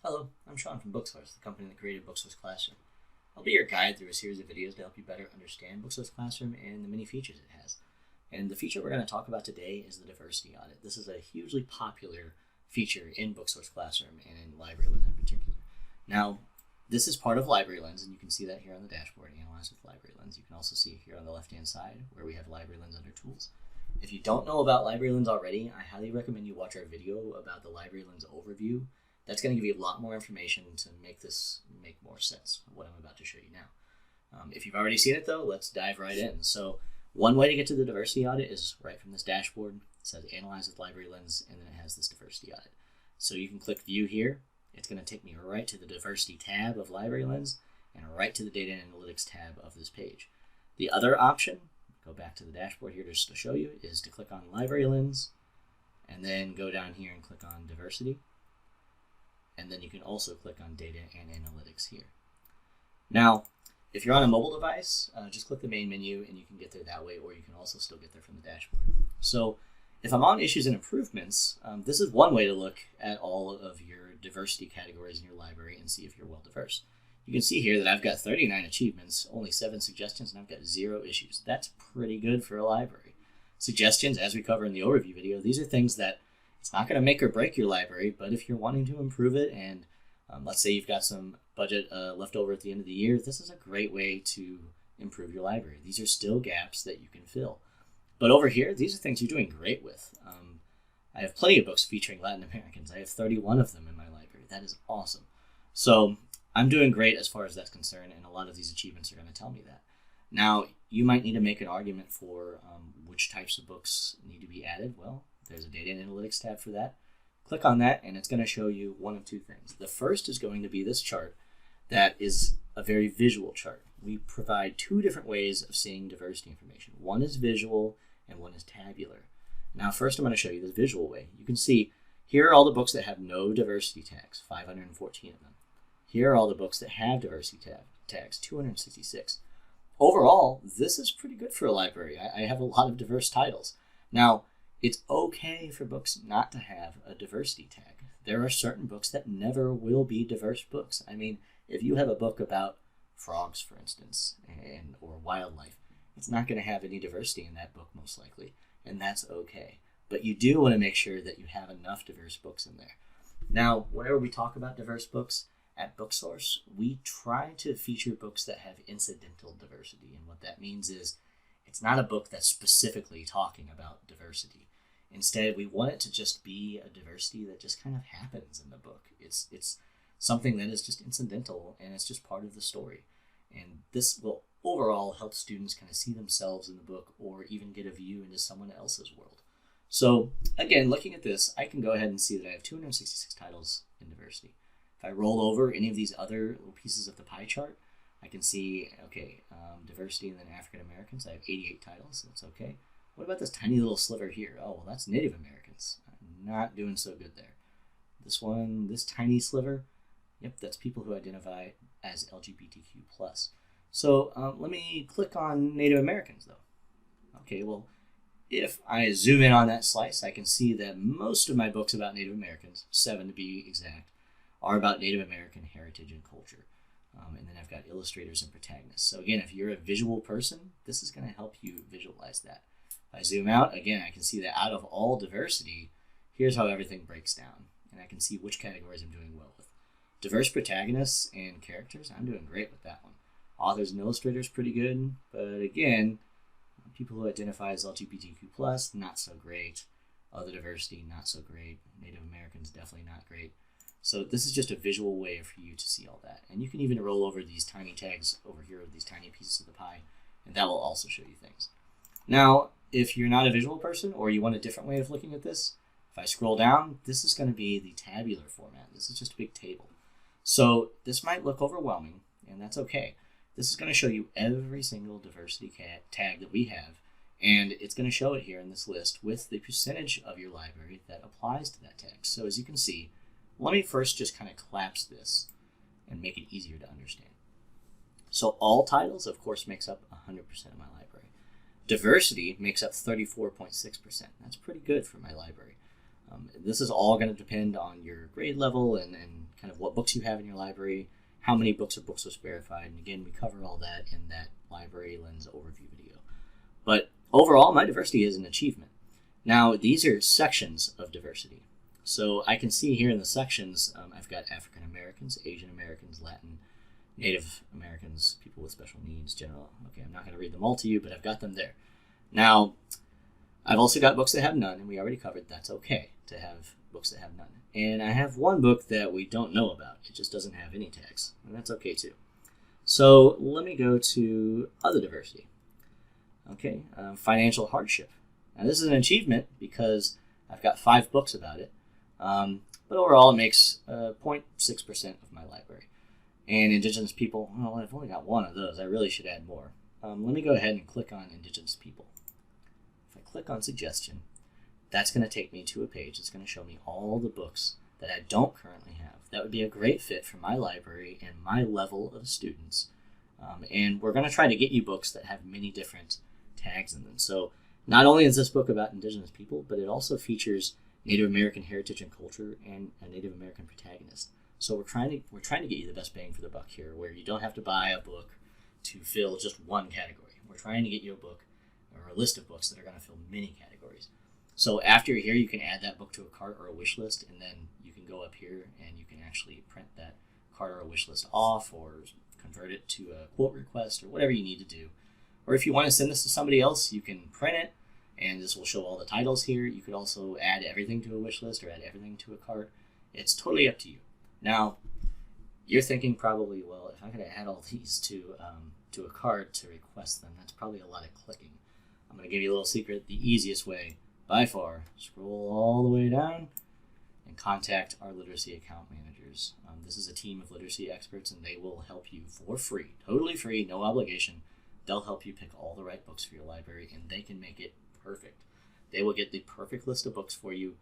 Hello, I'm Sean from Booksource, the company that created Booksource Classroom. I'll be your guide through a series of videos to help you better understand Booksource Classroom and the many features it has. And the feature we're going to talk about today is the Diversity Audit. This is a hugely popular feature in Booksource Classroom and in LibraryLens in particular. Now, this is part of LibraryLens, and you can see that here on the dashboard, Analyze with LibraryLens. You can also see it here on the left-hand side where we have LibraryLens under Tools. If you don't know about LibraryLens already, I highly recommend you watch our video about the LibraryLens overview. That's going to give you a lot more information to make this make more sense, what I'm about to show you now. If you've already seen it though, let's dive right in. So one way to get to the Diversity Audit is right from this dashboard. It says Analyze with LibraryLens, and then it has this Diversity Audit. So you can click View here. It's going to take me right to the Diversity tab of LibraryLens and right to the Data and Analytics tab of this page. The other option, go back to the dashboard here just to show you, is to click on LibraryLens and then go down here and click on Diversity. And then you can also click on Data and Analytics here. Now, if you're on a mobile device, just click the main menu and you can get there that way, or you can also still get there from the dashboard. So if I'm on Issues and Improvements, this is one way to look at all of your diversity categories in your library and see if you're well diverse. You can see here that I've got 39 achievements, only 7 suggestions, and I've got 0 issues. That's pretty good for a library. Suggestions, as we cover in the overview video, these are things that it's not going to make or break your library, but if you're wanting to improve it and let's say you've got some budget left over at the end of the year, this is a great way to improve your library. These are still gaps that you can fill. But over here, these are things you're doing great with. I have plenty of books featuring Latin Americans. I have 31 of them in my library. That is awesome. So I'm doing great as far as that's concerned, and a lot of these achievements are going to tell me that. Now, you might need to make an argument for which types of books need to be added. Well, there's a Data and Analytics tab for that. Click on that and it's going to show you one of two things. The first is going to be this chart that is a very visual chart. We provide 2 different ways of seeing diversity information. One is visual and one is tabular. Now first I'm going to show you the visual way. You can see here are all the books that have no diversity tags, 514 of them. Here are all the books that have diversity tags, 266. Overall, this is pretty good for a library. I have a lot of diverse titles. Now, it's okay for books not to have a diversity tag. There are certain books that never will be diverse books. I mean, if you have a book about frogs, for instance, or wildlife, it's not going to have any diversity in that book most likely, and that's okay. But you do want to make sure that you have enough diverse books in there. Now, whenever we talk about diverse books at Booksource, we try to feature books that have incidental diversity, and what that means is it's not a book that's specifically talking about diversity. Instead, we want it to just be a diversity that just kind of happens in the book. It's something that is just incidental, and it's just part of the story. And this will overall help students kind of see themselves in the book or even get a view into someone else's world. So again, looking at this, I can go ahead and see that I have 266 titles in diversity. If I roll over any of these other little pieces of the pie chart, I can see, okay, diversity and then African Americans. I have 88 titles. That's okay. What about this tiny little sliver here? Oh, well, that's Native Americans. I'm not doing so good there. This one, this tiny sliver, yep, that's people who identify as LGBTQ+. So let me click on Native Americans, though. Okay, well, if I zoom in on that slice, I can see that most of my books about Native Americans, 7 to be exact, are about Native American heritage and culture. And then I've got Illustrators and Protagonists. So again, if you're a visual person, this is going to help you visualize that. If I zoom out, again, I can see that out of all diversity, here's how everything breaks down. And I can see which categories I'm doing well with. Diverse protagonists and characters, I'm doing great with that one. Authors and illustrators, pretty good. But again, people who identify as LGBTQ+, not so great. Other diversity, not so great. Native Americans, definitely not great. So this is just a visual way for you to see all that. And you can even roll over these tiny tags over here, these tiny pieces of the pie, and that will also show you things. Now, if you're not a visual person or you want a different way of looking at this, if I scroll down, this is going to be the tabular format. This is just a big table. So this might look overwhelming, and that's okay. This is going to show you every single diversity tag that we have, and it's going to show it here in this list with the percentage of your library that applies to that tag. So as you can see, let me first just kind of collapse this and make it easier to understand. So all titles, of course, makes up 100% of my library. Diversity makes up 34.6%. That's pretty good for my library. This is all going to depend on your grade level and kind of what books you have in your library, how many books are Booksource verified, and again, we cover all that in that LibraryLens overview video. But overall, my diversity is an achievement. Now, these are sections of diversity. So I can see here in the sections, I've got African Americans, Asian Americans, Latin, Native Americans, people with special needs, general. Okay, I'm not going to read them all to you, but I've got them there. Now, I've also got books that have none, and we already covered that's okay to have books that have none. And I have one book that we don't know about. It just doesn't have any tags, and that's okay too. So let me go to other diversity. Okay, financial hardship. Now this is an achievement because I've got 5 books about it, but overall it makes 0.6% of my library. And Indigenous people, well, I've only got 1 of those. I really should add more. Let me go ahead and click on Indigenous people. If I click on suggestion, that's going to take me to a page that's going to show me all the books that I don't currently have. That would be a great fit for my library and my level of students. And we're going to try to get you books that have many different tags in them. So not only is this book about Indigenous people, but it also features Native American heritage and culture and a Native American protagonist. So we're trying to get you the best bang for the buck here, where you don't have to buy a book to fill just one category. We're trying to get you a book or a list of books that are going to fill many categories. So after you're here, you can add that book to a cart or a wish list, and then you can go up here and you can actually print that cart or a wish list off or convert it to a quote request or whatever you need to do. Or if you want to send this to somebody else, you can print it, and this will show all the titles here. You could also add everything to a wish list or add everything to a cart. It's totally up to you. Now, you're thinking probably, well, if I'm going to add all these to a cart to request them, that's probably a lot of clicking. I'm going to give you a little secret. The easiest way, by far, scroll all the way down and contact our literacy account managers. This is a team of literacy experts, and they will help you for free, totally free, no obligation. They'll help you pick all the right books for your library, and they can make it perfect. They will get the perfect list of books for you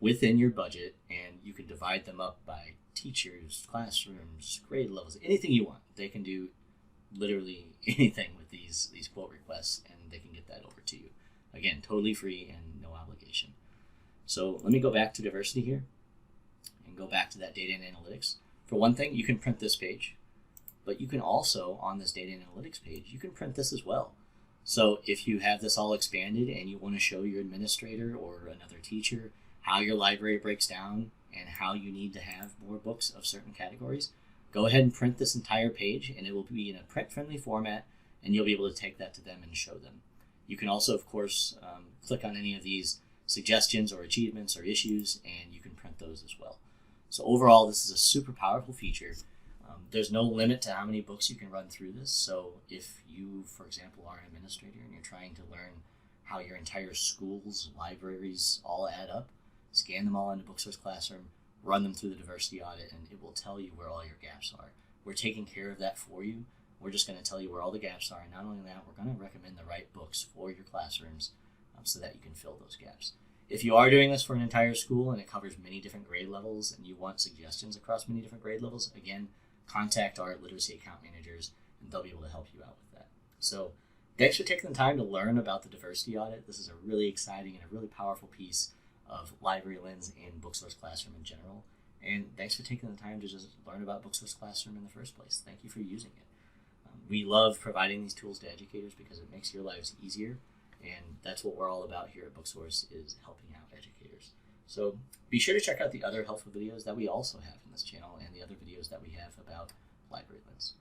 within your budget, and you can divide them up by teachers, classrooms, grade levels, anything you want. They can do literally anything with these quote requests, and they can get that over to you. Again, totally free and no obligation. So let me go back to diversity here and go back to that data and analytics. For one thing, you can print this page, but you can also, on this data and analytics page, you can print this as well. So if you have this all expanded and you want to show your administrator or another teacher how your library breaks down and how you need to have more books of certain categories, go ahead and print this entire page, and it will be in a print-friendly format, and you'll be able to take that to them and show them. You can also, of course, click on any of these suggestions or achievements or issues, and you can print those as well. So overall, this is a super powerful feature. There's no limit to how many books you can run through this. So if you, for example, are an administrator and you're trying to learn how your entire school's libraries all add up, scan them all into Booksource Classroom, run them through the diversity audit, and it will tell you where all your gaps are. We're taking care of that for you. We're just going to tell you where all the gaps are, and not only that, we're going to recommend the right books for your classrooms so that you can fill those gaps. If you are doing this for an entire school and it covers many different grade levels and you want suggestions across many different grade levels, again, contact our literacy account managers and they'll be able to help you out with that. So thanks for taking the time to learn about the diversity audit. This is a really exciting and a really powerful piece of LibraryLens and Booksource Classroom in general. And thanks for taking the time to just learn about Booksource Classroom in the first place. Thank you for using it. We love providing these tools to educators because it makes your lives easier, and that's what we're all about here at Booksource, is helping out educators. So be sure to check out the other helpful videos that we also have in this channel and the other videos that we have about LibraryLens.